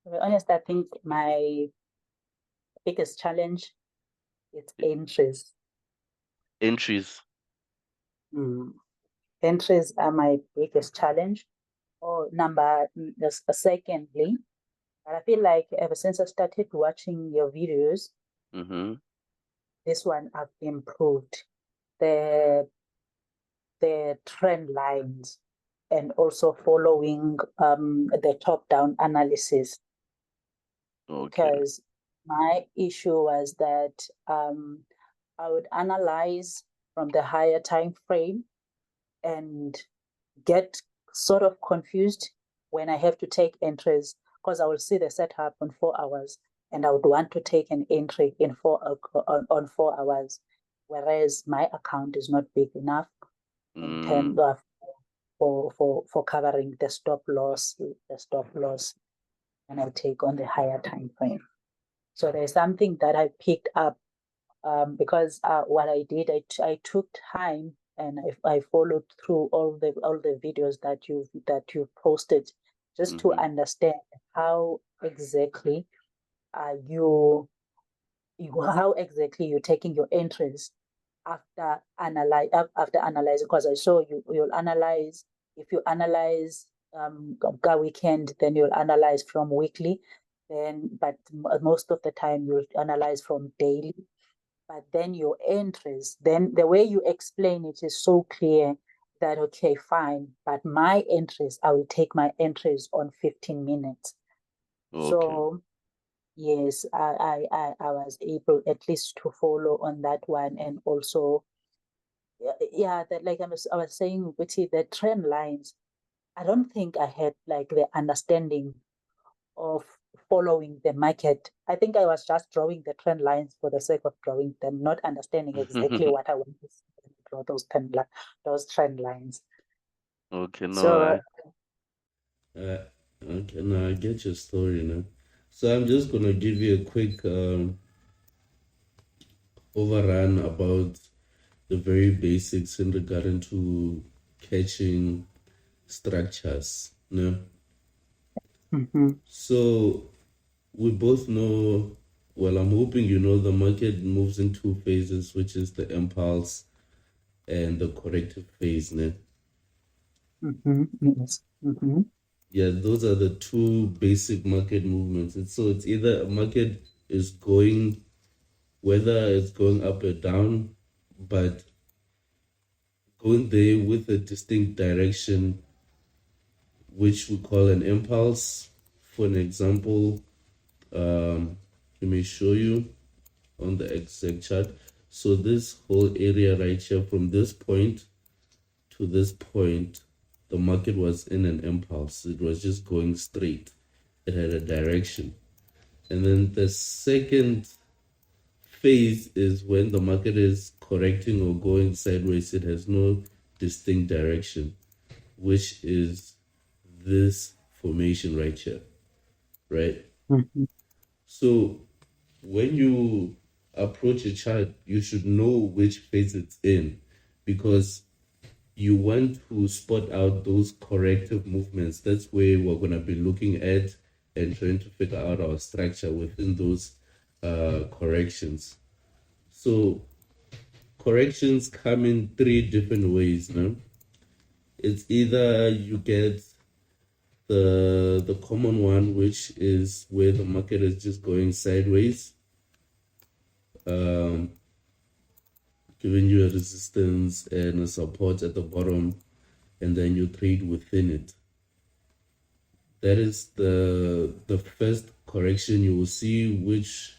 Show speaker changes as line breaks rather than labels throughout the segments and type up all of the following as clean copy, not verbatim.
To be honest, I think my biggest challenge is entries.
Entries.
Entries are my biggest challenge. Secondly, but I feel like ever since I started watching your videos, this one I've improved the trend lines and also following the top-down analysis.
Okay.
Because my issue was that I would analyze from the higher time frame and get sort of confused when I have to take entries, because I will see the setup on 4 hours and I would want to take an entry in on 4 hours, whereas my account is not big enough in terms of for covering the stop loss when I take on the higher time frame. So there's something that I picked up because what I did, I took time and I followed through all the videos that you posted, just to understand how exactly you're taking your entries after analyzing. Because I saw you'll analyze. If you analyze weekend, then you'll analyze from weekly. But most of the time you'll analyze from daily. But then your entries, then the way you explain it is so clear that, okay, fine, but my entries, I will take my entries on 15 minutes. Okay. So yes, I was able at least to follow on that one. And also, that, like I was saying, Witty, the trend lines, I don't think I had like the understanding of following the market. I think I was just drawing the trend lines for the sake of drawing them, not understanding exactly what I want to draw those trend lines.
Okay, no.
So
okay, now I get your story now. So I'm just gonna give you a quick overrun about the very basics in regard to catching structures. No? So we both know, well, I'm hoping you know, the market moves in two phases, which is the impulse and the corrective phase. No?
Yes.
Yeah, those are the two basic market movements. So it's either a market is going, whether it's going up or down, but going there with a distinct direction, which we call an impulse. For an example, let me show you on the exact chart. So this whole area right here, from this point to this point, the market was in an impulse. It was just going straight. It had a direction. And then the second phase is when the market is correcting or going sideways. It has no distinct direction, which is this formation right here, right? So when you approach a chart, you should know which phase it's in, because you want to spot out those corrective movements. That's where we're going to be looking at and trying to figure out our structure within those corrections. So corrections come in three different ways. No? It's either you get the common one, which is where the market is just going sideways, giving you a resistance and a support at the bottom, and then you trade within it. That is the first correction you will see, which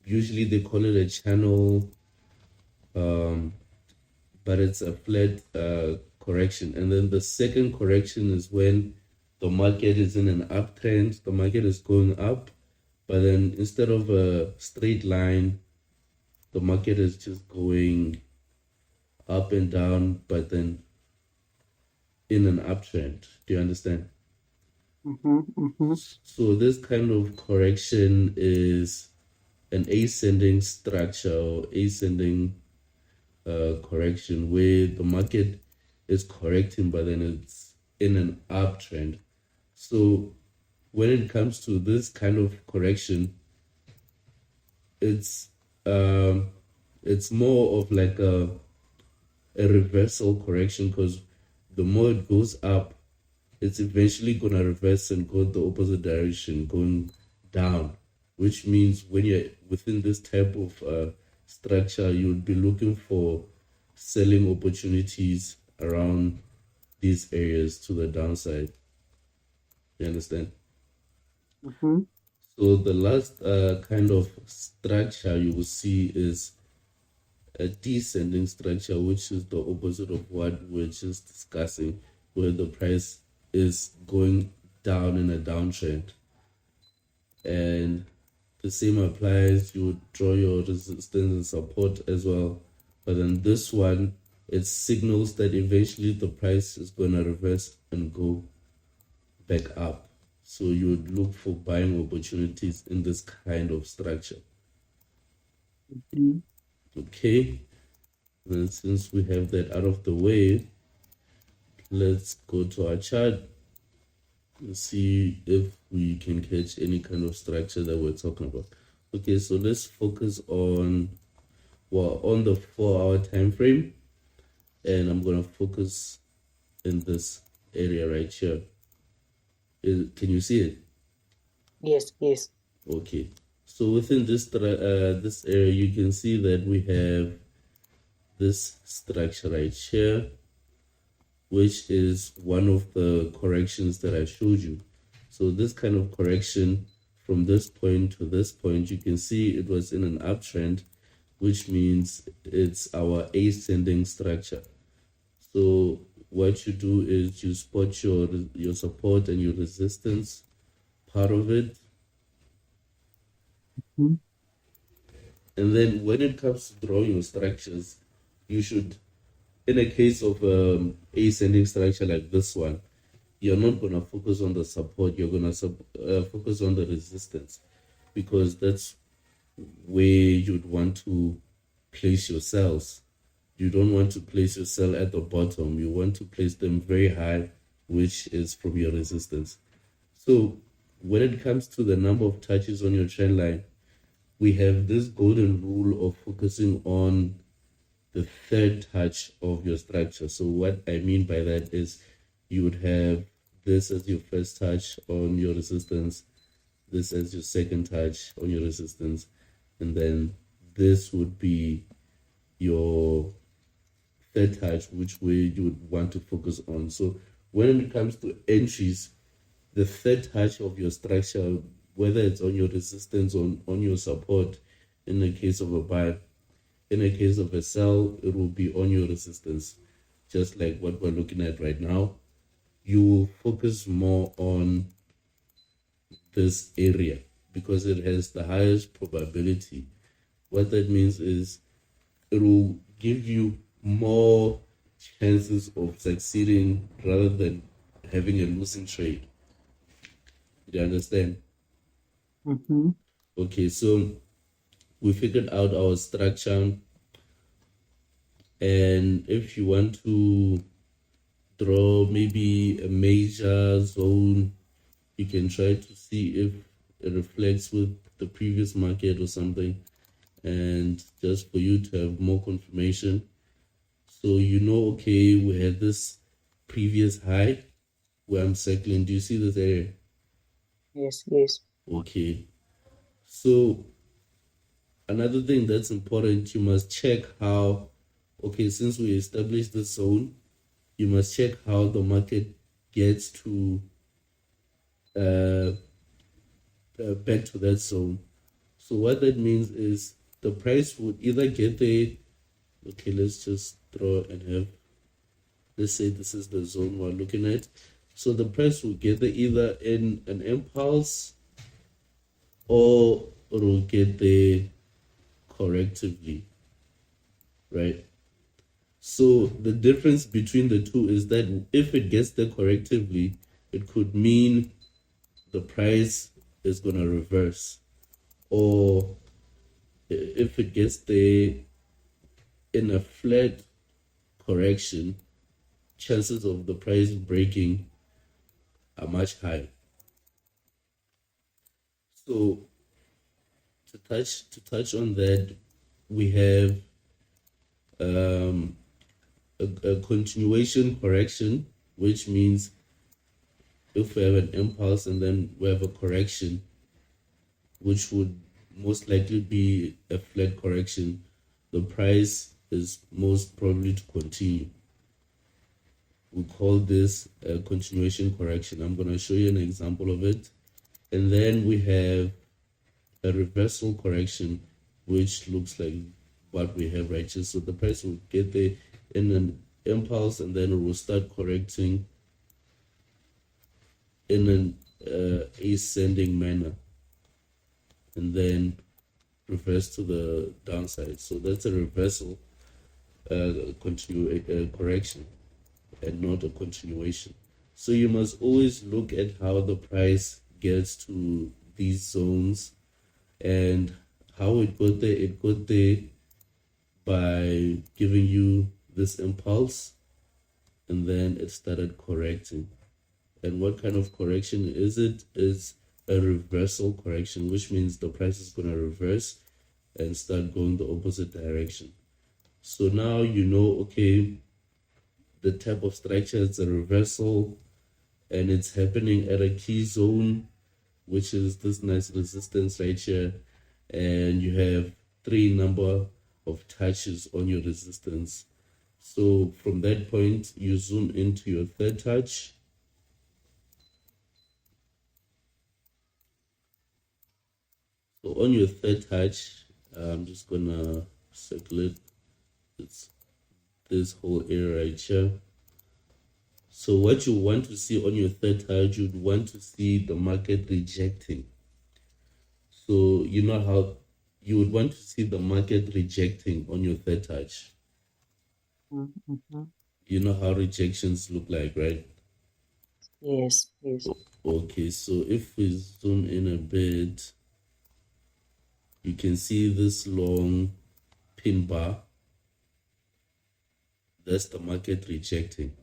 usually they call it a channel, but it's a flat correction. And then the second correction is when the market is in an uptrend, the market is going up, but then instead of a straight line, the market is just going up and down, but then in an uptrend. Do you understand? So this kind of correction is an ascending structure or ascending correction, where the market is correcting, but then it's in an uptrend. So when it comes to this kind of correction, it's more of like a reversal correction, because the more it goes up, it's eventually going to reverse and go the opposite direction, going down, which means when you're within this type of structure, you would be looking for selling opportunities around these areas to the downside. You understand?
Mm-hmm.
So the last kind of structure you will see is a descending structure, which is the opposite of what we're just discussing, where the price is going down in a downtrend. And the same applies, you would draw your resistance and support as well. But then this one, it signals that eventually the price is going to reverse and go back up. So you would look for buying opportunities in this kind of structure.
Mm-hmm.
Okay, and since we have that out of the way, let's go to our chart and see if we can catch any kind of structure that we're talking about. Okay, so let's focus on the 4-hour time frame, and I'm going to focus in this area right here. Can you see it?
Yes, yes.
Okay, so within this area, you can see that we have this structure right here, which is one of the corrections that I showed you. So this kind of correction from this point to this point, you can see it was in an uptrend, which means it's our ascending structure. So what you do is you spot your support and your resistance part of it.
Mm-hmm.
And then when it comes to drawing your structures, you should, in a case of ascending structure like this one, you're not going to focus on the support, you're going to focus on the resistance, because that's where you'd want to place your cells. You don't want to place your cell at the bottom. You want to place them very high, which is from your resistance. So when it comes to the number of touches on your trend line, we have this golden rule of focusing on the third touch of your structure. So what I mean by that is you would have this as your first touch on your resistance, this as your second touch on your resistance, and then this would be your third touch, which way you would want to focus on. So when it comes to entries, the third touch of your structure, whether it's on your resistance or on your support, in the case of a buy, in the case of a sell, it will be on your resistance, just like what we're looking at right now. You will focus more on this area because it has the highest probability. What that means is it will give you more chances of succeeding rather than having a losing trade. Do you understand?
Mm-hmm.
Okay, so we figured out our structure, and if you want to draw maybe a major zone, you can try to see if it reflects with the previous market or something, and just for you to have more confirmation. So you know, okay, we had this previous high where I'm circling. Do you see this area?
Yes, yes.
Okay. So another thing that's important, you must check how, okay, since we established the zone, you must check how the market gets to back to that zone. So what that means is the price would either get there. Okay, let's just draw and have, let's say this is the zone we're looking at. So the price will get there either in an impulse or it will get there correctively, right? So the difference between the two is that if it gets there correctively, it could mean the price is going to reverse. Or if it gets there in a flat correction, chances of the price breaking are much higher. So to touch on that, we have a continuation correction, which means if we have an impulse and then we have a correction, which would most likely be a flat correction, the price is most probably to continue. We call this a continuation correction. I'm going to show you an example of it. And then we have a reversal correction, which looks like what we have right here. So the price will get there in an impulse and then it will start correcting in an ascending manner and then reverse to the downside. So that's a reversal correction and not a continuation. So you must always look at how the price gets to these zones and how it got there. It got there by giving you this impulse and then it started correcting. And what kind of correction is it? It's a reversal correction, which means the price is going to reverse and start going the opposite direction. So now you know, okay, the type of structure is a reversal and it's happening at a key zone, which is this nice resistance right here. And you have 3 number of touches on your resistance. So from that point, you zoom into your third touch. So on your third touch, I'm just gonna circle it. It's this whole area right here. So what you want to see on your third touch, you'd want to see the market rejecting. So you know how you would want to see the market rejecting on your third touch.
Mm-hmm.
You know how rejections look like, right?
Yes, yes.
Okay, so if we zoom in a bit, you can see this long pin bar. That's the market rejecting.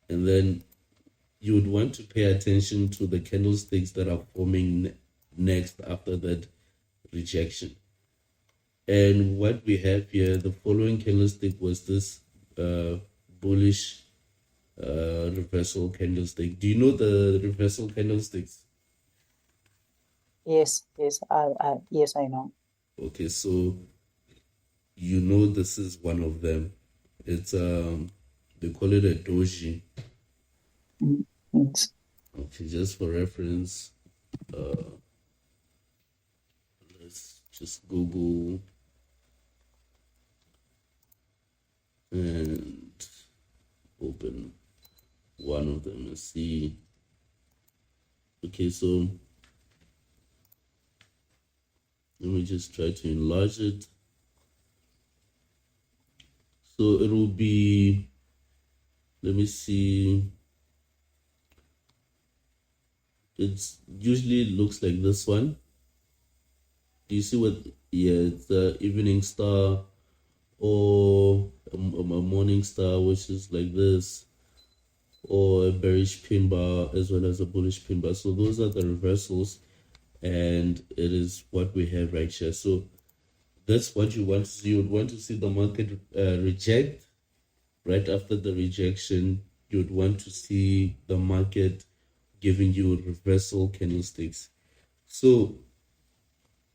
And then you would want to pay attention to the candlesticks that are forming next after that rejection. And what we have here, the following candlestick was this bullish reversal candlestick. Do you know the reversal candlesticks?
Yes, yes, yes, I know.
Okay, so you know this is one of them. It's they call it a doji.
Yes.
Okay, just for reference, let's just Google and open one of them and see. Okay, so let me just try to enlarge it. So it will be, let me see. It usually looks like this one. Do you see what? Yeah, it's the evening star or a morning star, which is like this, or a bearish pin bar as well as a bullish pin bar. So those are the reversals, and it is what we have right here. So that's what you want to see. You would want to see the market reject. Right after the rejection, you would want to see the market giving you reversal candlesticks. So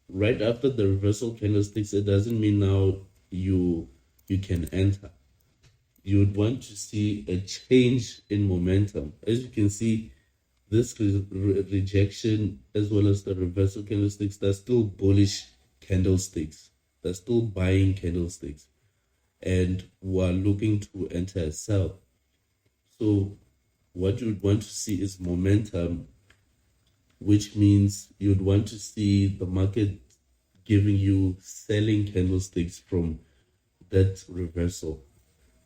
right after the reversal candlesticks, it doesn't mean now you can enter. You would want to see a change in momentum. As you can see, this rejection as well as the reversal candlesticks, they're still bullish candlesticks. They're still buying candlesticks. And we're looking to enter a sell. So what you would want to see is momentum, which means you'd want to see the market giving you selling candlesticks from that reversal.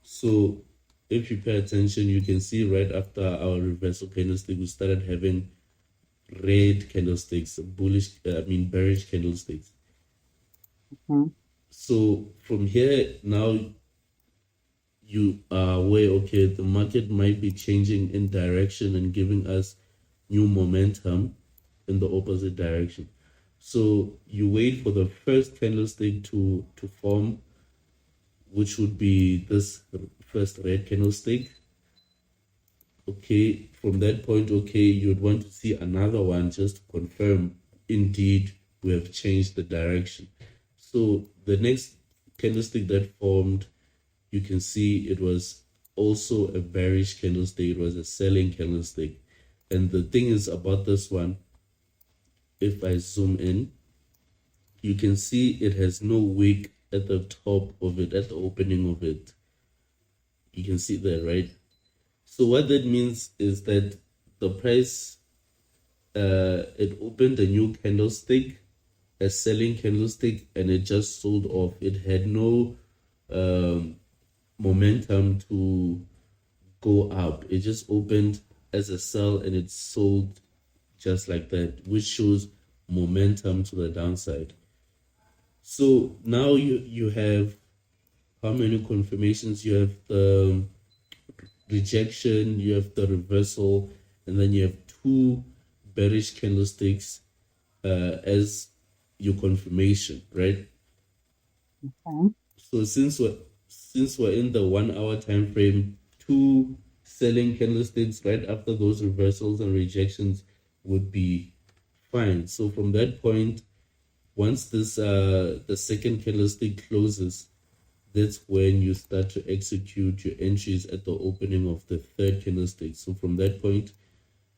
So if you pay attention, you can see right after our reversal candlestick, we started having red candlesticks, bearish candlesticks.
Mm-hmm.
So from here, now you are aware, okay, the market might be changing in direction and giving us new momentum. in the opposite direction. So you wait for the first candlestick to form, which would be this first red candlestick. Okay, from that point, okay, you'd want to see another one just to confirm indeed we have changed the direction. So the next candlestick that formed, you can see it was also a bearish candlestick. It was a selling candlestick. And the thing is about this one, if I zoom in, you can see it has no wick at the top of it, at the opening of it. You can see that, right? So what that means is that the price, it opened a new candlestick, a selling candlestick, and it just sold off. It had no momentum to go up. It just opened as a sell and it sold just like that, which shows momentum to the downside. So now you have how many confirmations? You have the rejection, you have the reversal, and then you have two bearish candlesticks as your confirmation, right?
Okay.
So since we're in the 1 hour time frame, two selling candlesticks right after those reversals and rejections would be fine. So from that point, once this the second candlestick closes, that's when you start to execute your entries at the opening of the third candlestick. So from that point,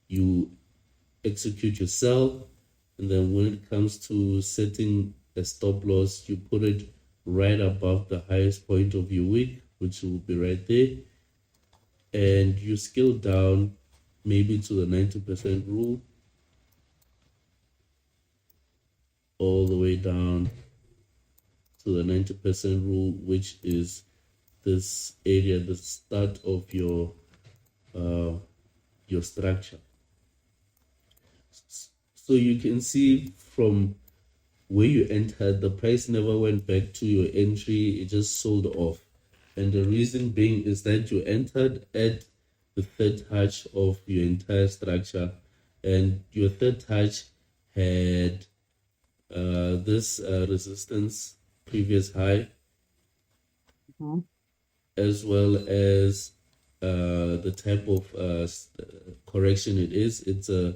you execute your sell, and then when it comes to setting a stop loss, you put it right above the highest point of your wick, which will be right there, and you scale down maybe to the 90% rule, all the way down to the 90% rule, which is this area, the start of your structure. So you can see from where you entered, the price never went back to your entry, it just sold off. And the reason being is that you entered at the third touch of your entire structure, and your third touch had this resistance, previous high, as well as the type of correction it is. It's a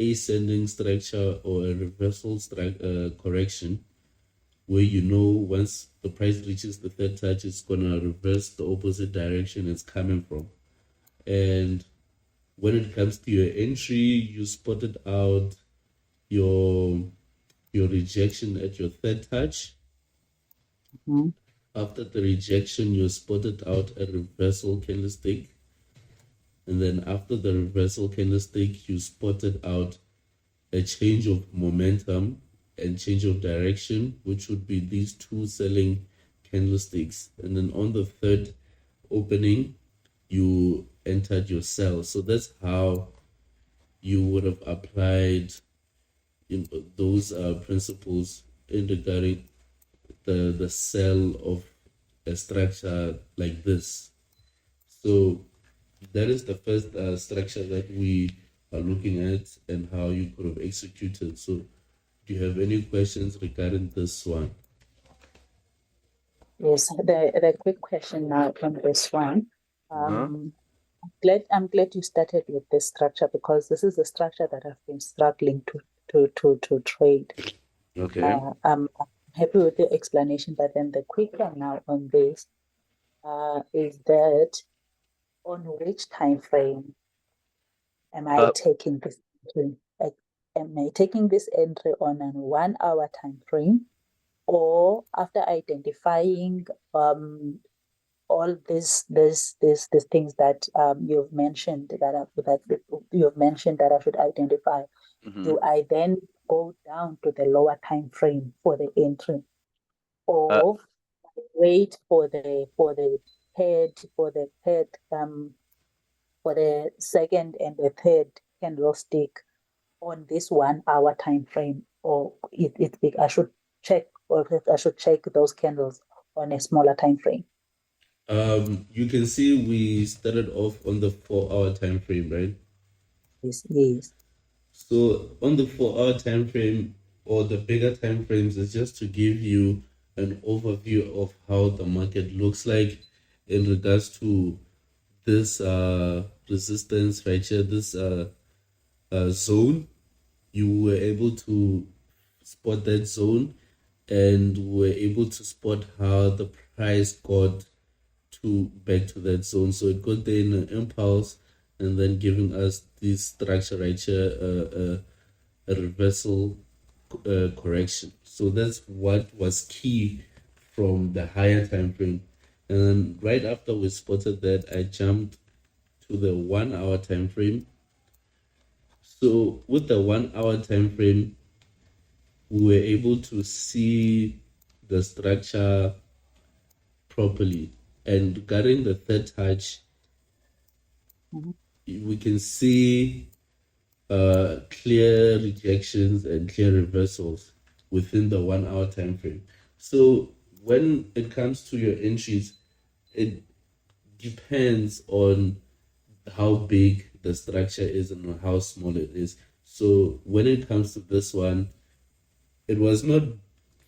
ascending structure or a reversal correction, where you know once the price reaches the third touch, it's gonna reverse the opposite direction it's coming from. And when it comes to your entry, you spotted out your rejection at your third touch. After the rejection, you spotted out a reversal candlestick. And then after the reversal candlestick, you spotted out a change of momentum and change of direction, which would be these two selling candlesticks. And then on the third opening, you entered your sell. So that's how you would have applied those principles in regarding the sell of a structure like this. So that is the first structure that we are looking at and how you could have executed. So do you have any questions regarding this one?
Yes, the quick question now on this one. I'm glad you started with this structure, because this is the structure that I've been struggling to trade.
Okay.
I'm happy with the explanation, but then the quick one now on this is that on which time frame am I taking this entry? Am I taking this entry on a 1 hour time frame, or after identifying all these things that you've mentioned that I should identify? Do I then go down to the lower time frame for the entry, or wait for the second and the third candlestick on this 1 hour time frame, or I should check those candles on a smaller time frame?
You can see we started off on the 4 hour time frame, right?
Yes.
So on the 4 hour time frame or the bigger time frames is just to give you an overview of how the market looks like in regards to this resistance right here, this zone. You were able to spot that zone, and were able to spot how the price got to back to that zone. So it got there in an impulse, and then giving us this structure right here, a reversal correction. So that's what was key from the higher time frame. And then right after we spotted that, I jumped to the 1 hour time frame. So with the 1 hour time frame, we were able to see the structure properly. And regarding the third touch, we can see clear rejections and clear reversals within the 1 hour time frame. So when it comes to your entries, it depends on how big the structure is and how small it is. So when it comes to this one, it was not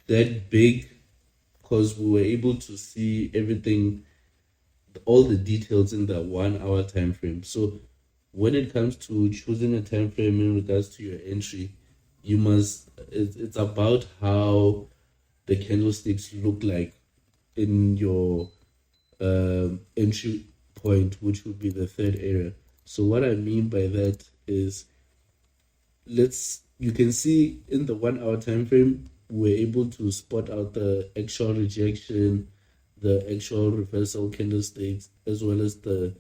that big because we were able to see everything, all the details in the 1 hour time frame. So when it comes to choosing a time frame in regards to your entry, you must, it's about how the candlesticks look like in your entry point, which would be the third area. So what I mean by that is, you can see in the 1 hour time frame, we're able to spot out the actual rejection, the actual reversal candlesticks, as well as the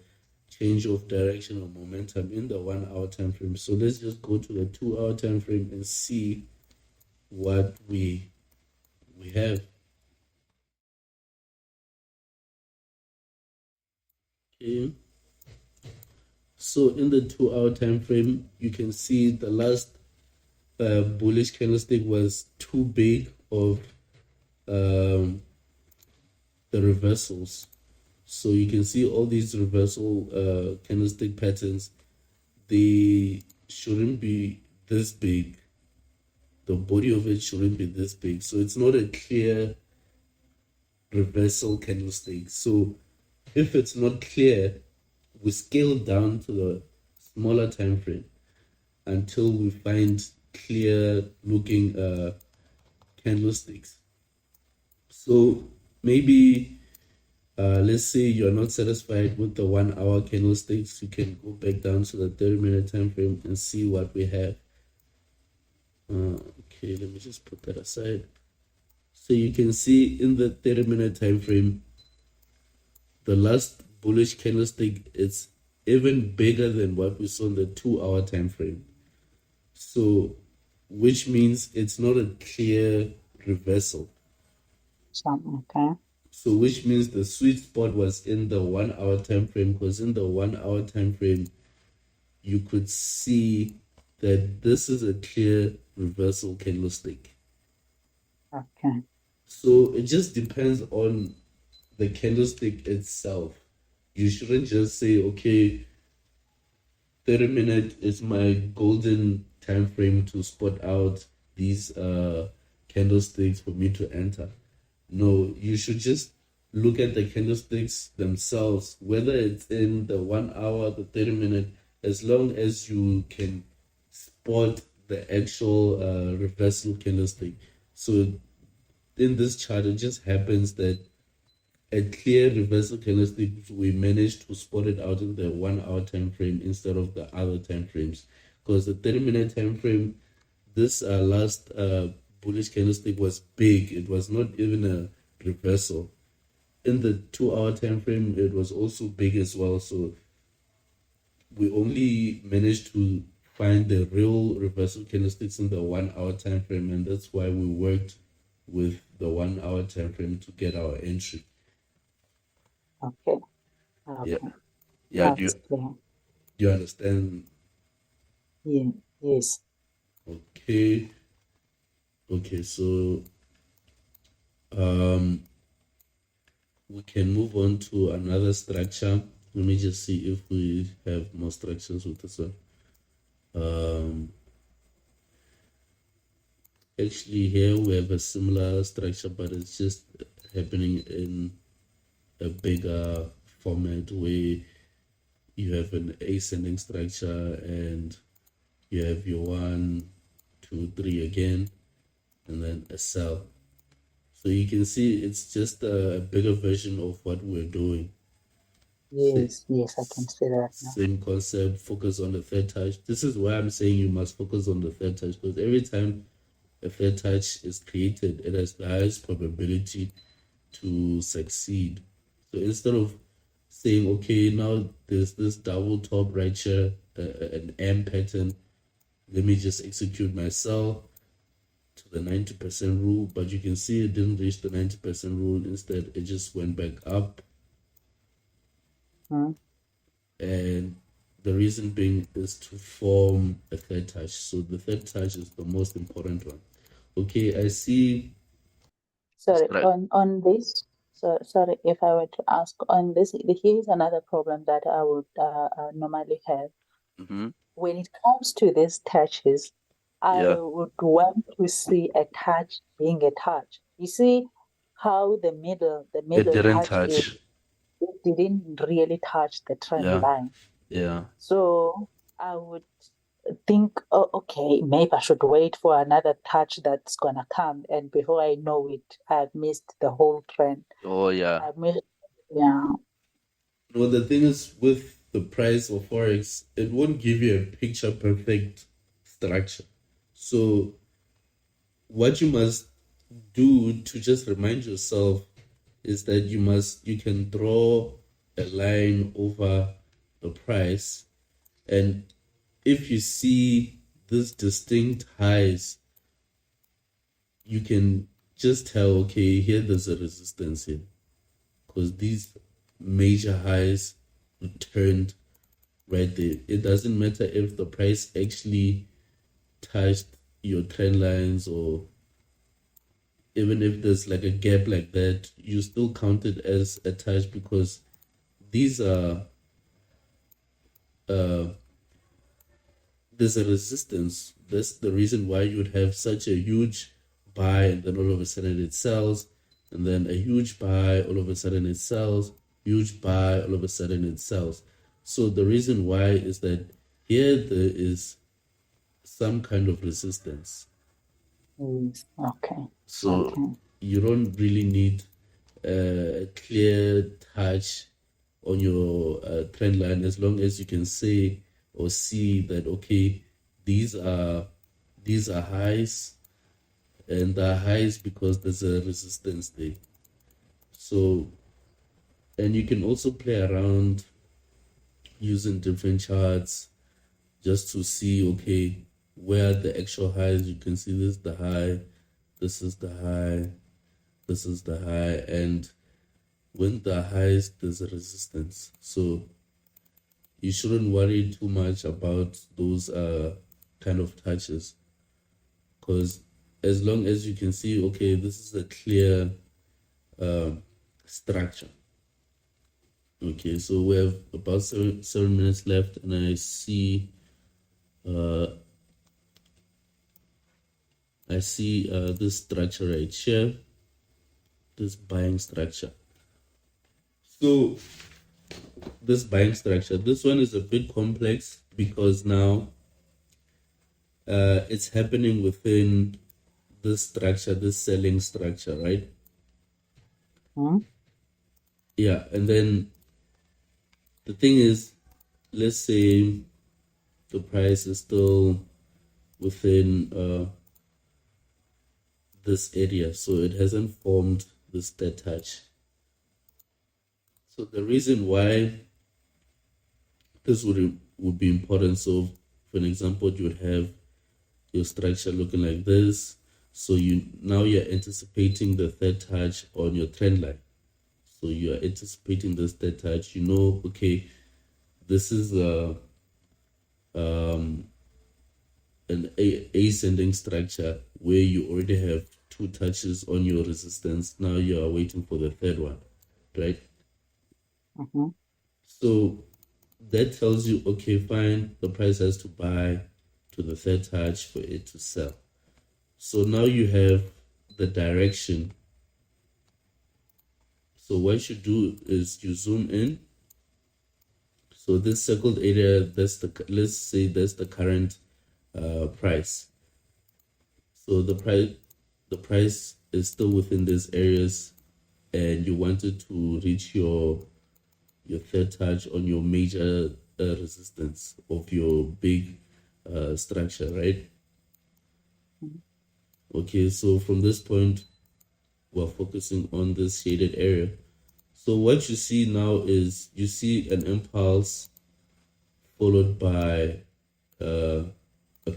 change of direction or momentum in the 1 hour time frame. So let's just go to the 2 hour time frame and see what we have. Okay. So in the 2 hour time frame, you can see the last bullish candlestick was too big of the reversals. So you can see all these reversal candlestick patterns, they shouldn't be this big. The body of it shouldn't be this big. So it's not a clear reversal candlestick. So if it's not clear, we scale down to the smaller time frame until we find clear looking candlesticks. So maybe let's say you're not satisfied with the 1 hour candlesticks, you can go back down to the 30-minute time frame and see what we have. Okay, let me just put that aside. So you can see in the 30-minute time frame, the last bullish candlestick is even bigger than what we saw in the 2 hour time frame. So which means it's not a clear reversal.
Okay.
So which means the sweet spot was in the 1 hour time frame, because in the 1 hour time frame, you could see that this is a clear reversal candlestick.
Okay.
So it just depends on the candlestick itself. You shouldn't just say, okay, 30-minute is my golden time frame to spot out these candlesticks for me to enter. No, you should just look at the candlesticks themselves, whether it's in the 1 hour, the 30-minute, as long as you can spot the actual reversal candlestick. So in this chart, it just happens that a clear reversal candlestick, we managed to spot it out in the 1 hour time frame instead of the other time frames. Because the 30-minute time frame, this last bullish candlestick was big. It was not even a reversal. In the 2 hour time frame, it was also big as well. So we only managed to find the real reversal candlesticks in the 1 hour time frame, and that's why we worked with the 1 hour time frame to get our entry.
Okay. Okay.
Yeah.
That's clear.
Do you understand?
Yeah. Yes.
Okay. So we can move on to another structure. Let me just see if we have more structures with this one. actually here we have a similar structure, but it's just happening in a bigger format where you have an ascending structure and you have your 1, 2, 3 again, and then a cell. So you can see it's just a bigger version of what we're doing.
Yes, yes, I can see that now.
Same concept, focus on the third touch. This is why I'm saying you must focus on the third touch, because every time a third touch is created, it has the highest probability to succeed. So instead of saying, okay, now there's this double top right here, an M pattern, let me just execute my cell to the 90% rule, but you can see it didn't reach the 90% rule. Instead, it just went back up. And the reason being is to form a third touch. So the third touch is the most important one. Okay, I see.
Sorry,
Right.
on this. So sorry if I were to ask on this. Here is another problem that I would normally have. When it comes to these touches, I
Yeah.
would want to see a touch being a touch. You see how the middle
It didn't
touch is,
touch.
it didn't really touch the trend
Yeah.
line.
Yeah.
So I would think, oh, okay, maybe I should wait for another touch that's gonna come, and before I know it, I've missed the whole trend.
Oh, yeah.
Yeah.
No, the thing is with the price of Forex, it won't give you a picture perfect structure. So what you must do to just remind yourself is that you can draw a line over the price, and if you see these distinct highs, you can just tell, okay, here there's a resistance here, because these major highs returned right there. It doesn't matter if the price actually touched your trend lines, or even if there's like a gap like that, you still count it as a touch, because these are there's a resistance. That's the reason why you would have such a huge buy and then all of a sudden it sells, and then a huge buy, all of a sudden it sells, huge buy, all of a sudden it sells. So the reason why is that here there is some kind of resistance.
Okay.
So you don't really need a clear touch on your trend line, as long as you can say or see that, okay, these are highs, and they're highs because there's a resistance there. So, and you can also play around using different charts just to see, okay, where the actual highs. You can see this is the high, this is the high, this is the high, and when the highs, there's a resistance. So you shouldn't worry too much about those kind of touches, because as long as you can see, okay, this is a clear structure. Okay, so we have about 7 minutes left, and I see this structure right here, this buying structure. So this buying structure, this one is a bit complex, because now it's happening within this structure, this selling structure, right? Yeah, and then the thing is, let's say the price is still within this area, so it hasn't formed this dead touch. So the reason why this would be important, so for an example, you would have your structure looking like this. So you're anticipating the third touch on your trend line. So you are anticipating this third touch. You know, okay, this is an ascending structure where you already have 2 touches on your resistance. Now you are waiting for the third one, right? So that tells you, okay, fine, the price has to buy to the third touch for it to sell. So now you have the direction. So what you do is you zoom in. So this circled area, let's say that's the current price. So the price is still within these areas, and you wanted to reach your third touch on your major resistance of your big structure, right? Okay, so from this point, we're focusing on this shaded area. So what you see now is you see an impulse followed by a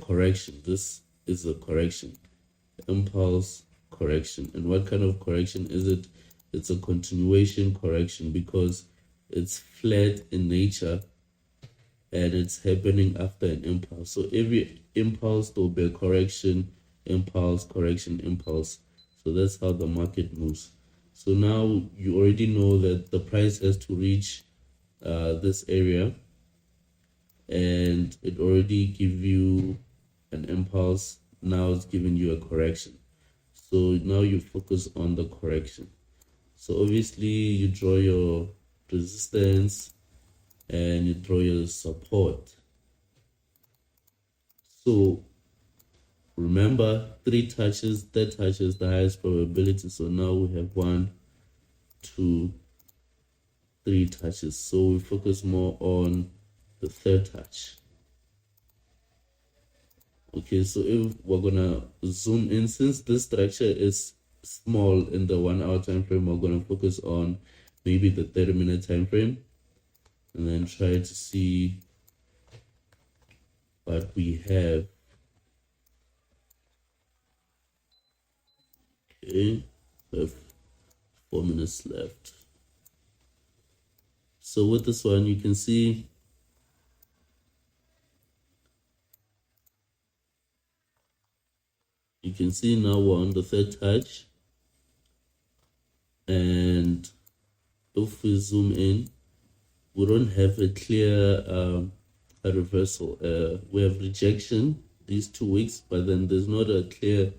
correction. This is a correction. Impulse, correction. And what kind of correction is it? It's a continuation correction because it's flat in nature and it's happening after an impulse. So every impulse there will be a correction, impulse, correction, impulse. So that's how the market moves. So now you already know that the price has to reach this area, and it already give you an impulse. Now it's giving you a correction. So now you focus on the correction. So obviously you draw your resistance and you draw your support. So remember, 3 touches, third touch is the highest probability. So now we have 1, 2, 3 touches. So we focus more on the third touch. Okay, so if we're gonna zoom in, since this structure is small in the 1 hour time frame, we're gonna focus on maybe the 30-minute time frame and then try to see what we have. Okay, we have 4 minutes left. So with this one, you can see now we're on the third touch, and if we zoom in, we don't have a clear a reversal. We have rejection these 2 weeks, but then there's not a clear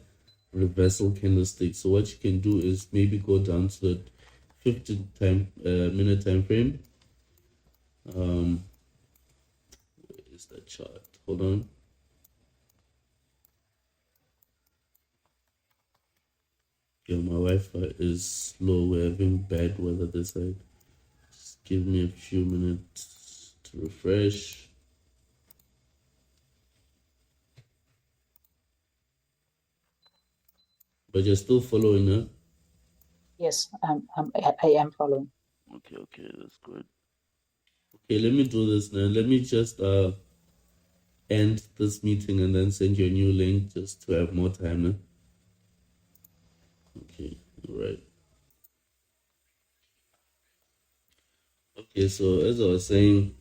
reversal candlestick. So what you can do is maybe go down to the 15-minute time frame. Where is that chart? Hold on. Yeah, my Wi-Fi is slow. We're having bad weather this side. Just give me a few minutes to refresh. But you're still following, huh?
Yes, I am following.
Okay, that's good.
Okay, let me do this now. Let me just end this meeting and then send you a new link just to have more time now. Okay, all right. Okay, so as I was saying,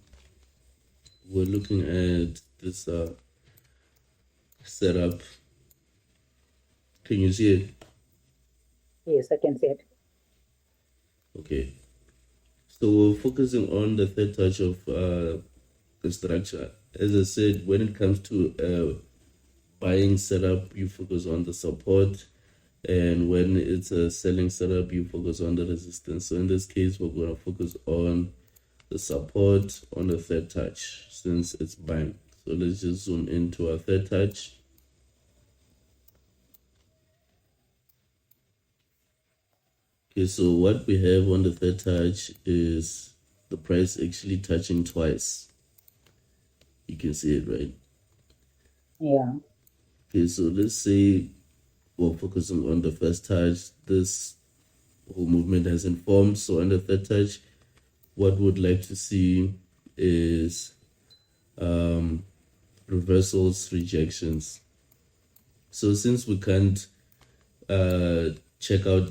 we're looking at this setup. Can you see it?
Yes, I can see it.
Okay. So we're focusing on the third touch of the structure. As I said, when it comes to buying setup, you focus on the support. And when it's a selling setup, you focus on the resistance. So in this case, we're going to focus on the support on the third touch since it's buying. So let's just zoom into our third touch. Okay, so what we have on the third touch is the price actually touching twice. You can see it, right?
Yeah.
Okay, so let's say we're focusing on the first touch. This whole movement has informed. So on the third touch, what we'd like to see is reversals, rejections. So since we can't check out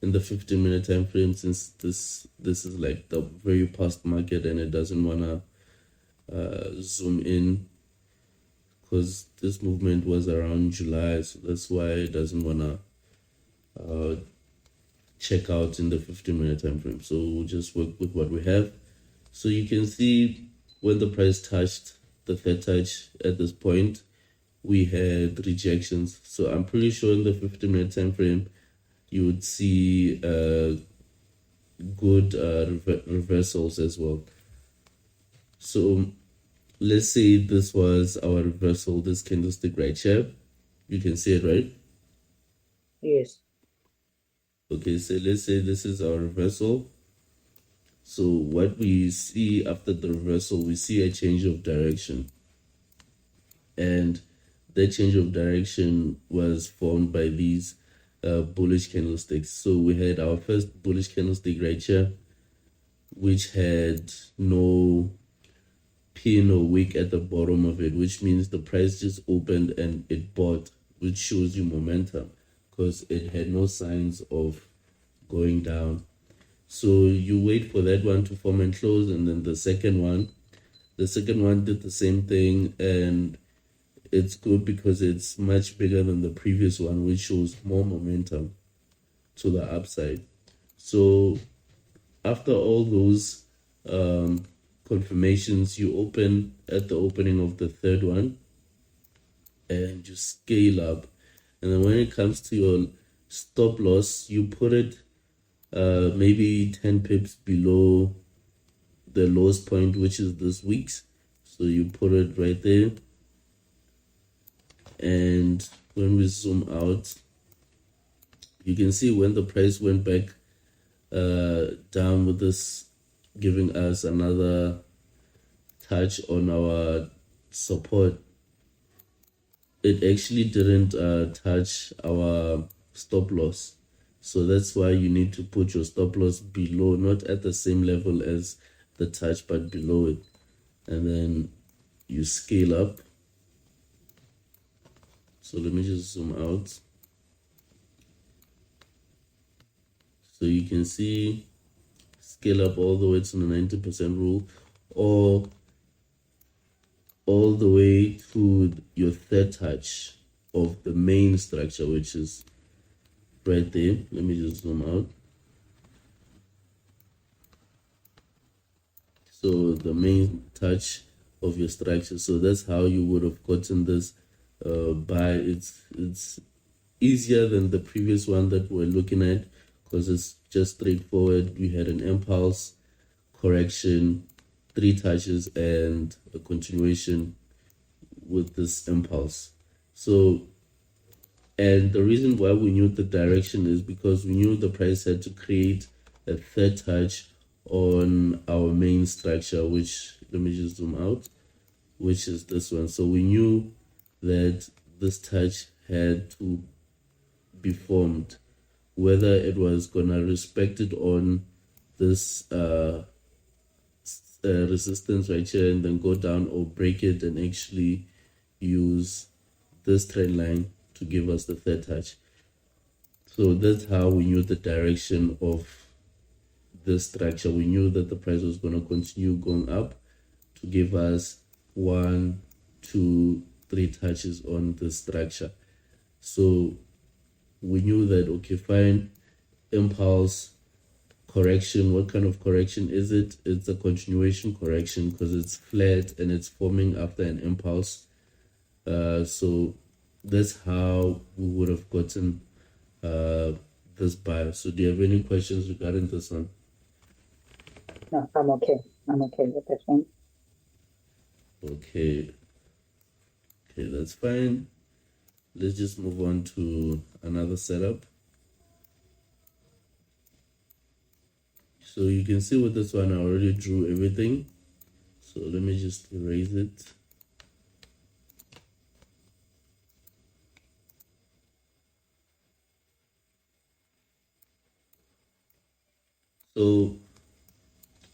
in the 15-minute time frame, since this is like the very past market and it doesn't want to zoom in, because this movement was around July, so that's why it doesn't want to check out in the 15-minute time frame. So we'll just work with what we have. So you can see when the price touched the third touch at this point, we had rejections. So I'm pretty sure in the 15-minute time frame, you would see good reversals as well. So let's say this was our reversal, this candlestick right here. You can see it, right?
Yes.
Okay, so let's say this is our reversal. So what we see after the reversal, we see a change of direction. And that change of direction was formed by these bullish candlesticks. So we had our first bullish candlestick right here, which had no pin or wick at the bottom of it, which means the price just opened and it bought, which shows you momentum because it had no signs of going down. So you wait for that one to form and close, and then the second one did the same thing, and it's good because it's much bigger than the previous one, which shows more momentum to the upside. So after all those confirmations, you open at the opening of the third one and you scale up. And then when it comes to your stop loss, you put it maybe 10 pips below the lowest point, which is this week's. So you put it right there. And when we zoom out, you can see when the price went back down with this, giving us another touch on our support, it actually didn't touch our stop loss. So that's why you need to put your stop loss below, not at the same level as the touch, but below it. And then you scale up. So let me just zoom out. So you can see scale up all the way to the 90% rule, or all the way to your third touch of the main structure, which is right there. Let me just zoom out. So the main touch of your structure. So that's how you would have gotten this buy. It's easier than the previous one that we're looking at because it's just straightforward. We had an impulse, correction, 3 touches, and a continuation with this impulse. So, and the reason why we knew the direction is because we knew the price had to create a third touch on our main structure, which, let me just zoom out, which is this one. So we knew that this touch had to be formed, whether it was gonna respect it on this resistance right here and then go down, or break it and actually use this trend line to give us the third touch. So that's how we knew the direction of this structure. We knew that the price was going to continue going up to give us 1, 2, 3 touches on the structure. So we knew that, okay, fine, impulse, correction. What kind of correction is it? It's a continuation correction because it's flat and it's forming after an impulse. So that's how we would have gotten this buy. So do you have any questions regarding this one?
No, I'm okay. I'm okay with that one.
Okay, that's fine. Let's just move on to another setup. So you can see with this one, I already drew everything. So let me just erase it. So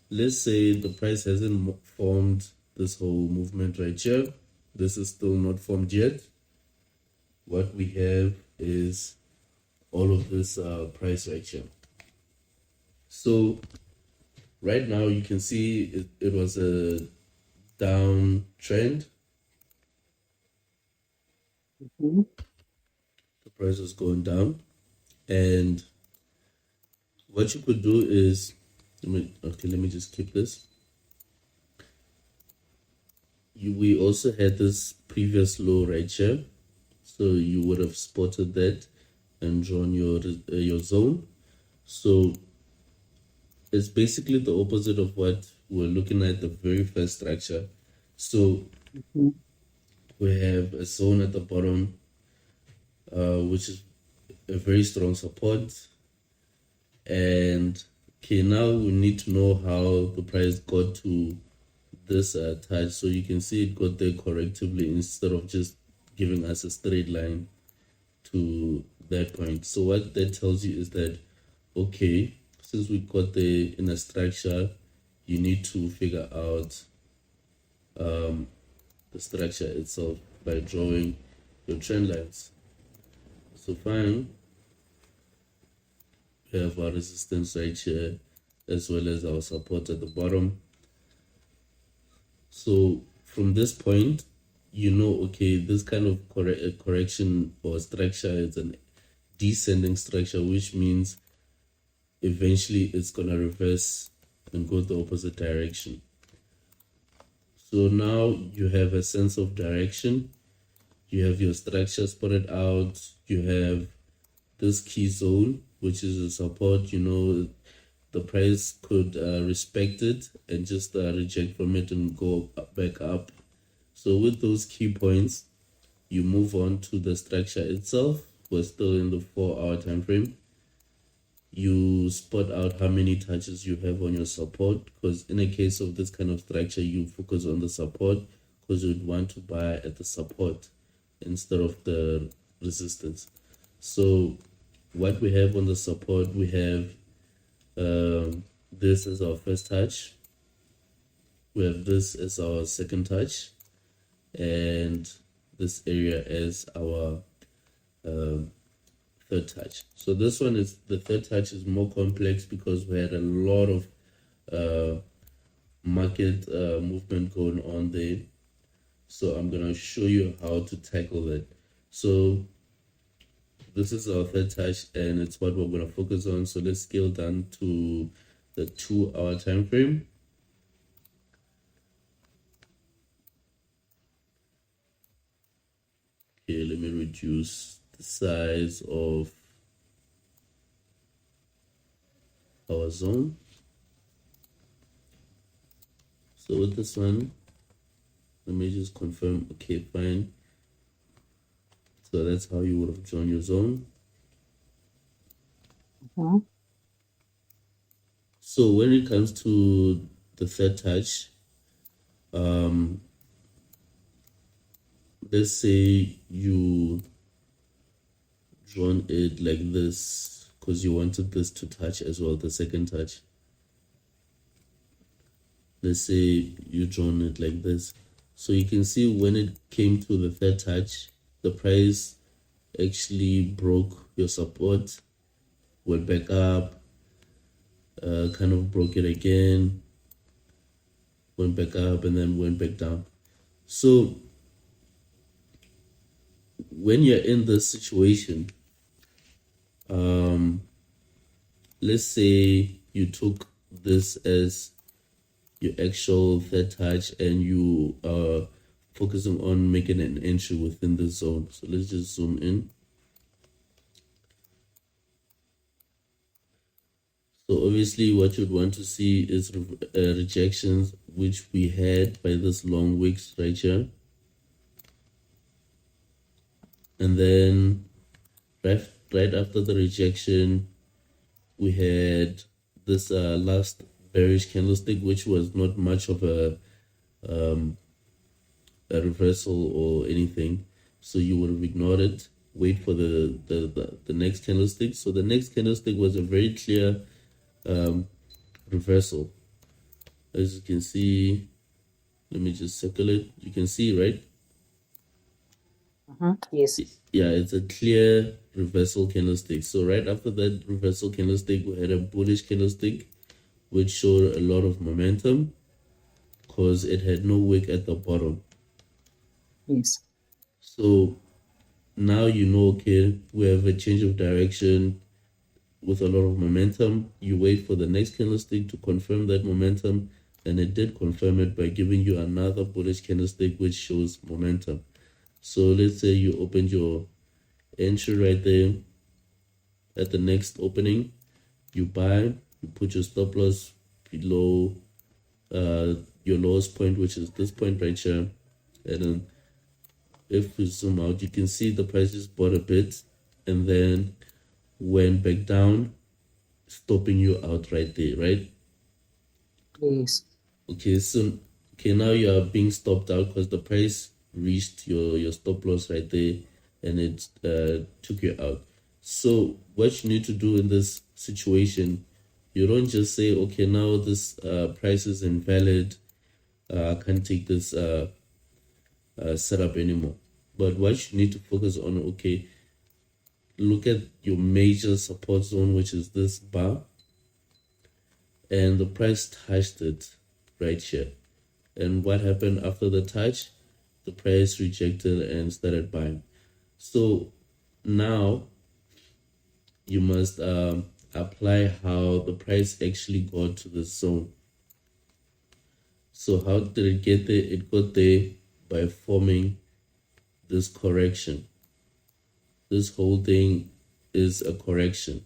let's say the price hasn't formed this whole movement right here. This is still not formed yet. What we have is all of this price right here. So right now you can see it was a down trend.
Mm-hmm.
The price was going down, and what you could do is, let me just keep this. we also had this previous low right here, so you would have spotted that and drawn your zone. So it's basically the opposite of what we're looking at the very first structure. So we have a zone at the bottom, which is a very strong support. And okay, now we need to know how the price got to this touch. So you can see it got there correctively instead of just giving us a straight line to that point. So what that tells you is that, okay, since we got there in a structure, you need to figure out the structure itself by drawing your trend lines. So fine, we have our resistance right here as well as our support at the bottom. So from this point, you know, okay, this kind of correction or structure is an descending structure, which means eventually it's gonna reverse and go the opposite direction. So now you have a sense of direction. You have your structure spotted out. You have this key zone, which is a support. You know, the price could respect it and just reject from it and go back up. So with those key points, you move on to the structure itself. We're still in the 4-hour time frame. You spot out how many touches you have on your support, because in a case of this kind of structure, you focus on the support because you'd want to buy at the support instead of the resistance. So what we have on the support, we have this as our first touch, we have this as our second touch, and this area as our third touch. So this one is, the third touch is more complex because we had a lot of market movement going on there. So I'm going to show you how to tackle that. So this is our third touch and it's what we're going to focus on. So let's scale down to the 2-hour time frame. Okay, let me reduce the size of our zone. So with this one, let me just confirm. Okay, fine. So that's how you would have drawn your zone. So when it comes to the third touch, let's say you drawn it like this because you wanted this to touch as well, the second touch. Let's say you drawn it like this. So you can see when it came to the third touch, the price actually broke your support, went back up, kind of broke it again, went back up, and then went back down. So when you're in this situation, let's say you took this as your actual third touch and you are focusing on making an entry within the zone. So let's just zoom in. So obviously what you'd want to see is rejections, which we had by this long wicks right here. And then right after the rejection, we had this last bearish candlestick, which was not much of a reversal or anything. So you would have ignored it, wait for the next candlestick. So the next candlestick was a very clear reversal. As you can see, let me just circle it. You can see, right?
Yes.
Yeah, it's a clear reversal candlestick. So right after that reversal candlestick, we had a bullish candlestick, which showed a lot of momentum because it had no wick at the bottom.
Yes.
So now you know, okay, we have a change of direction with a lot of momentum. You wait for the next candlestick to confirm that momentum. and it did confirm it by giving you another bullish candlestick which shows momentum. So let's say you opened your entry right there at the next opening, you buy, you put your stop loss below your lowest point, which is this point right here. And then if we zoom out, you can see the price just bought a bit and then went back down, stopping you out right there, right?
Yes.
Okay, so now you are being stopped out because the price reached your stop loss right there and it took you out. So what you need to do in this situation, you don't just say, okay, now this price is invalid, I can't take this setup anymore. But what you need to focus on, okay, look at your major support zone, which is this bar, and the price touched it right here. And what happened after the touch? The price rejected and started buying. So now you must apply how the price actually got to the zone. So how did it get there? It got there by forming this correction. This whole thing is a correction.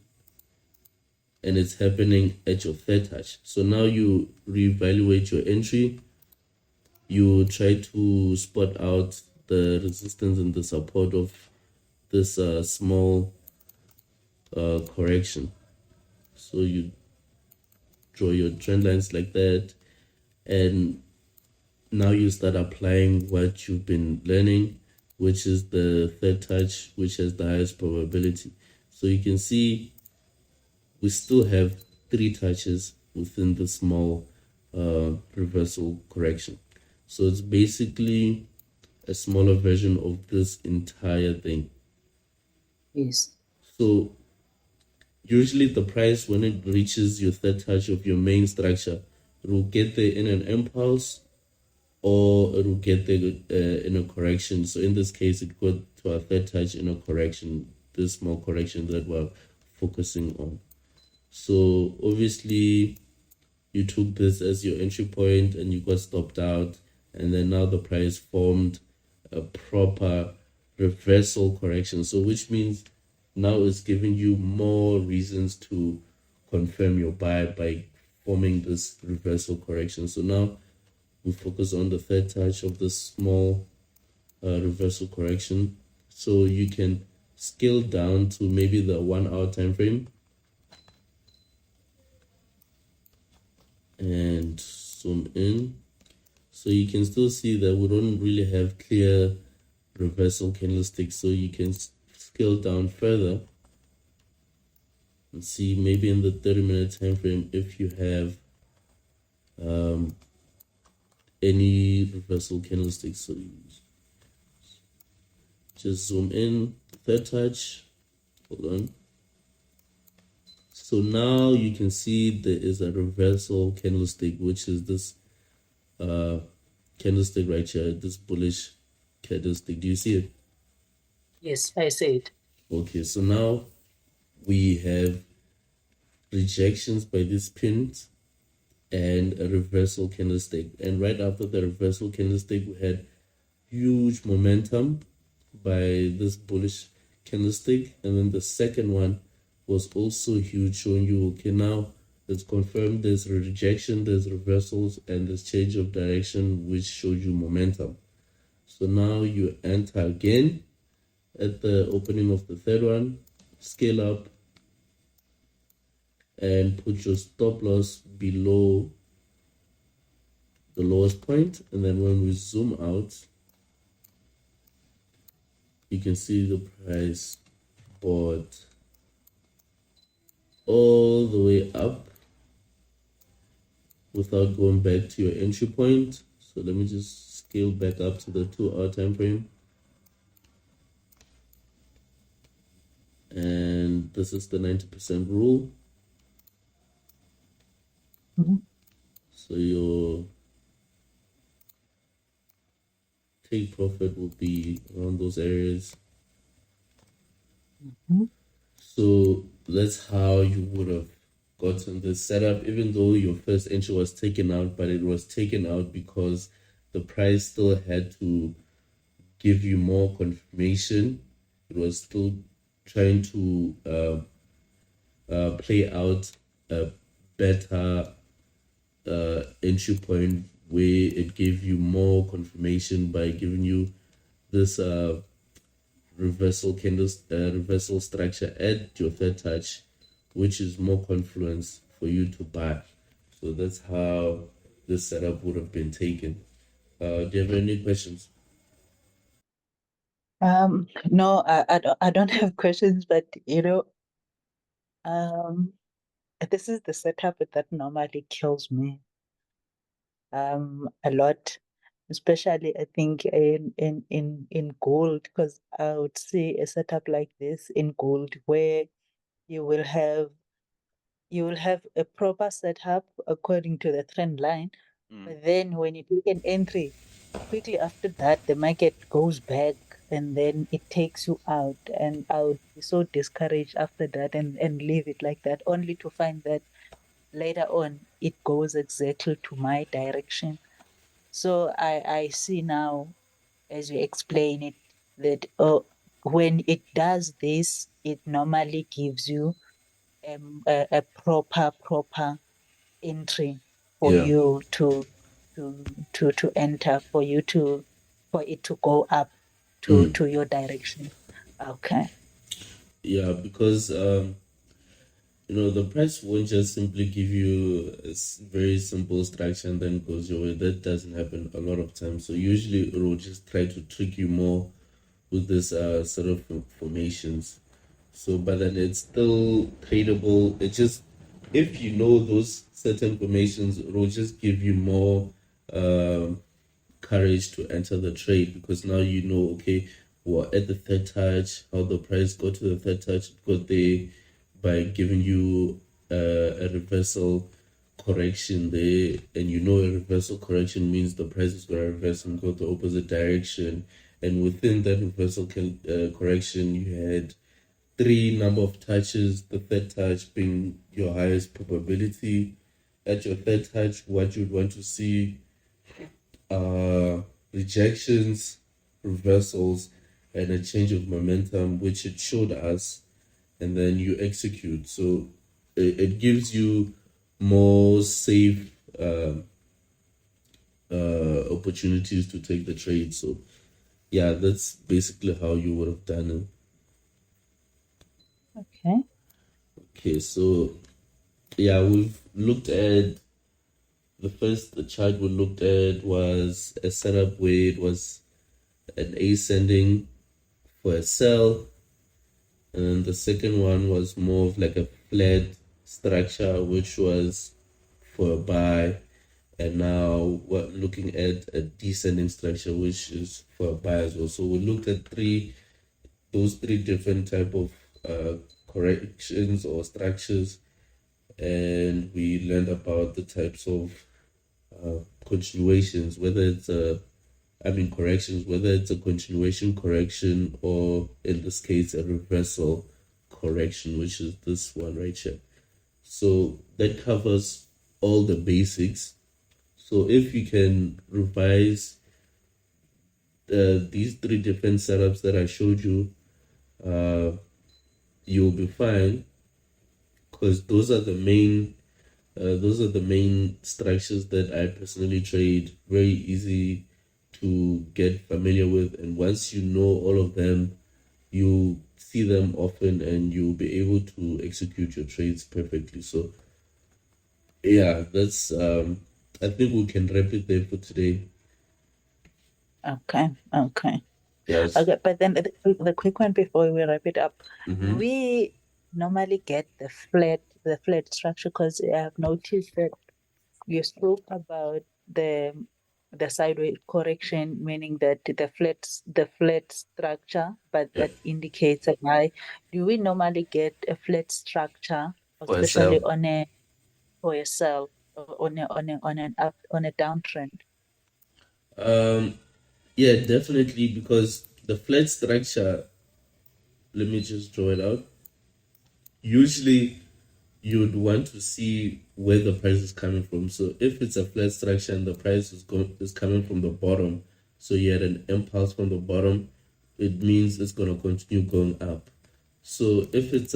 And it's happening at your third touch. So now you reevaluate your entry. You try to spot out the resistance and the support of this small correction. So you draw your trend lines like that, and now you start applying what you've been learning, which is the third touch, which has the highest probability. So you can see we still have 3 touches within the small reversal correction. So it's basically a smaller version of this entire thing.
Yes.
So usually the price, when it reaches your third touch of your main structure, it will get there in an impulse or it will get there in a correction. So in this case, it got to a third touch in a correction, this small correction that we're focusing on. So obviously you took this as your entry point and you got stopped out, and then now the price formed a proper reversal correction. So which means now it's giving you more reasons to confirm your buy by forming this reversal correction. So now we focus on the third touch of this small reversal correction. So you can scale down to maybe the 1 hour time frame and zoom in. So you can still see that we don't really have clear reversal candlesticks. So you can scale down further and see maybe in the 30-minute time frame if you have any reversal candlesticks. So you just zoom in, third touch, hold on. So now you can see there is a reversal candlestick, which is this candlestick right here, this bullish candlestick. Do you see it?
Yes, I see it.
Okay, so now we have rejections by these pins and a reversal candlestick. And right after the reversal candlestick, we had huge momentum by this bullish candlestick. And then the second one was also huge, showing you, okay, now it's confirmed there's rejection, there's reversals, and there's change of direction, which showed you momentum. So now you enter again at the opening of the third one, scale up, and put your stop loss below the lowest point. And then when we zoom out, you can see the price bought all the way up without going back to your entry point. So let me just scale back up to the 2 hour time frame. And this is the 90% rule. So your take profit will be around those areas. So that's how you would have gotten this setup, even though your first entry was taken out, but it was taken out because the price still had to give you more confirmation. It was still trying to play out a better entry point where it gave you more confirmation by giving you this reversal candles, reversal structure at your third touch, which is more confluence for you to buy. So that's how this setup would have been taken. Do you have any questions?
No, I don't have questions, but this is the setup that normally kills me a lot, especially I think in gold, because I would see a setup like this in gold where you will have a proper setup according to the trend line. But then when you take an entry, quickly after that, the market goes back and then it takes you out. And I would be so discouraged after that and leave it like that, only to find that later on it goes exactly to my direction. So I see now, as you explain it, that when it does this, it normally gives you a proper entry for
Yeah.
you to enter, for it to go up to your direction. Okay.
Yeah, because the price won't just simply give you a very simple structure and then goes your way. That doesn't happen a lot of times. So usually it will just try to trick you more with this sort of formations. So, but then it's still tradable. It just, if you know those certain formations, it will just give you more courage to enter the trade, because now you know, okay, well, at the third touch, how the price got to the third touch, it got there by giving you a reversal correction there, and you know a reversal correction means the price is going to reverse and go the opposite direction. And within that reversal correction, you had three number of touches, the third touch being your highest probability. At your third touch, what you'd want to see are rejections, reversals, and a change of momentum, which it showed us, and then you execute. So it gives you more safe opportunities to take the trade. So yeah, that's basically how you would have done it.
Okay.
Okay, so yeah, we've looked at the chart we looked at was a setup where it was an ascending for a sell, and the second one was more of like a flat structure, which was for a buy. And now we're looking at a descending structure, which is for a buy as well. So we looked at those three different type of corrections or structures, and we learned about the types of continuations, whether it's corrections, whether it's a continuation correction or in this case a reversal correction, which is this one right here. So that covers all the basics. So if you can revise these three different setups that I showed you, you'll be fine, because those are the main structures that I personally trade. Very easy to get familiar with, and once you know all of them, you see them often and you'll be able to execute your trades perfectly. So yeah, that's I think we can wrap it there for today.
Okay.
Yes.
Okay, but then the quick one before we wrap it up.
Mm-hmm.
We normally get the flat structure, because I've noticed that you spoke about the sideways correction, meaning that the flat structure, but that indicates a buy. Do we normally get a flat structure, especially for a sell, or on a downtrend?
Yeah, definitely, because the flat structure, let me just draw it out. Usually you'd want to see where the price is coming from. So if it's a flat structure and the price is coming from the bottom, so you had an impulse from the bottom, it means it's going to continue going up. So if it's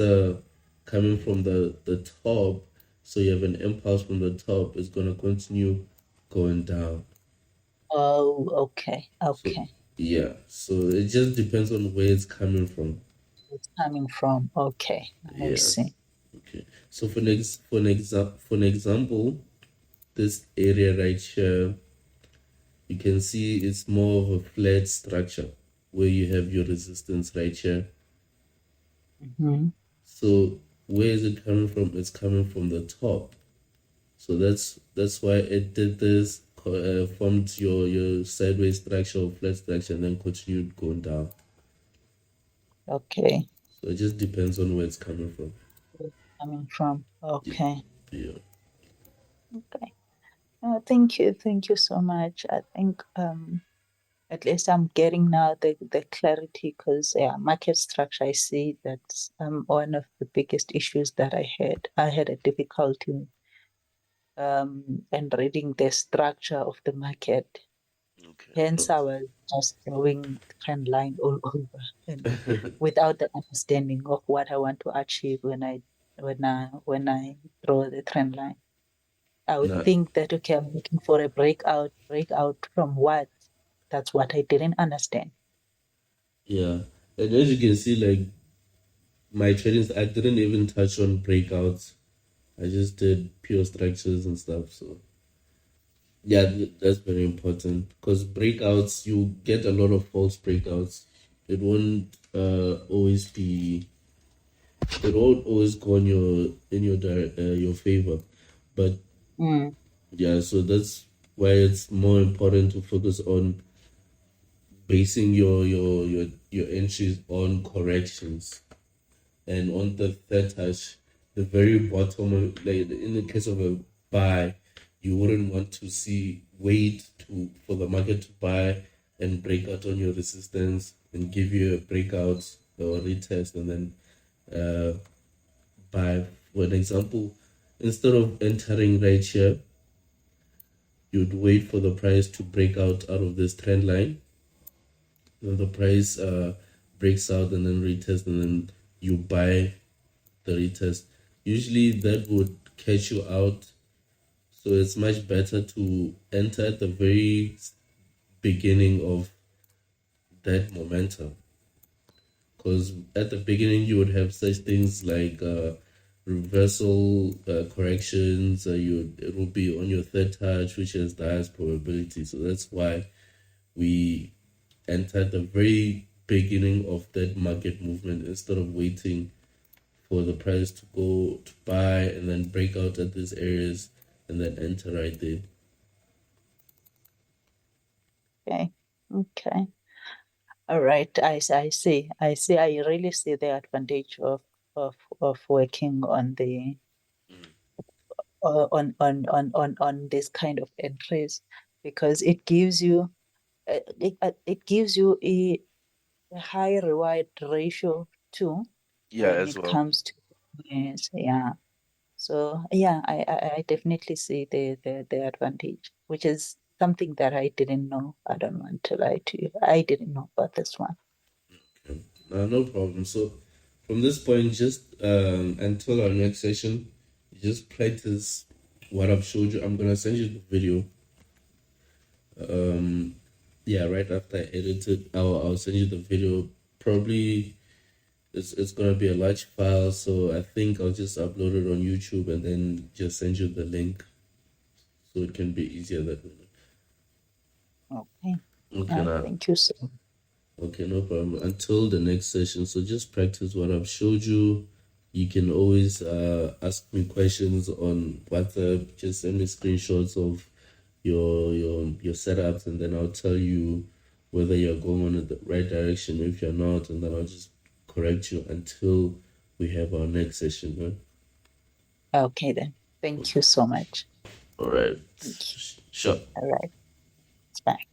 coming from the top, so you have an impulse from the top, it's going to continue going down.
Oh, okay.
So
Okay.
yeah, so it just depends on where it's coming from.
It's coming from. Okay. I
Yes.
see.
Okay. So for an example, this area right here, you can see it's more of a flat structure where you have your resistance right here.
Mm-hmm.
So where is it coming from? It's coming from the top. So that's why it did this, formed your sideways structure or flat structure, and then continued going down.
Okay.
So it just depends on where it's coming from.
Where it's coming from. Okay.
Yeah.
Okay. Thank you. Thank you so much. I think at least I'm getting now the clarity, because market structure, I see that's one of the biggest issues that I had. I had a difficulty in reading the structure of the market.
Okay.
Hence, I was just drawing trend line all over and without the understanding of what I want to achieve when I draw the trend line. I would
Nah,
think that, okay, I'm looking for a breakout from what? That's what I didn't understand.
yeah. And as you can see, like my tradings, I didn't even touch on breakouts. I just did pure structures and stuff. So yeah, that's very important, because breakouts, you get a lot of false breakouts. It won't always be. It won't always go in your favor, but
Mm.
yeah. So that's why it's more important to focus on basing your entries on corrections. And on the third touch, the very bottom of, like in the case of a buy, you wouldn't want to wait for the market to buy and break out on your resistance and give you a breakout or retest and then buy. For an example, instead of entering right here, you'd wait for the price to break out of this trend line. Then the price breaks out and then retest, and then you buy the retest. Usually that would catch you out. So it's much better to enter at the very beginning of that momentum. Because at the beginning you would have such things like reversal corrections. It will be on your third touch, which has the highest probability. So that's why we enter at the very beginning of that market movement instead of waiting for the price to go to buy and then break out at these areas and then enter right there.
Okay. Okay. All right. I see. I see. I really see the advantage of working on the on this kind of entries, because it gives you a high reward ratio too
Yeah,
when
as
it
well.
comes to, yes, yeah. So yeah, I definitely see the advantage, which is something that I didn't know. I don't want to lie to you. I didn't know about this one.
Okay. No problem. So from this point, just until our next session, you just practice what I've showed you. I'm gonna send you the video. Yeah, right after I edit it, I'll send you the video. Probably it's gonna be a large file, so I think I'll just upload it on YouTube and then just send you the link, so it can be easier that way.
Okay.
Okay, now.
Thank you so much.
Okay, no problem. Until the next session, so just practice what I've showed you. You can always ask me questions on WhatsApp. Just send me screenshots of your setups, and then I'll tell you whether you're going in the right direction. If you're not, and then I'll just correct you until we have our next session. Right?
Okay then. Thank you so much.
All right.
Thank you.
Sure.
All right. Bye.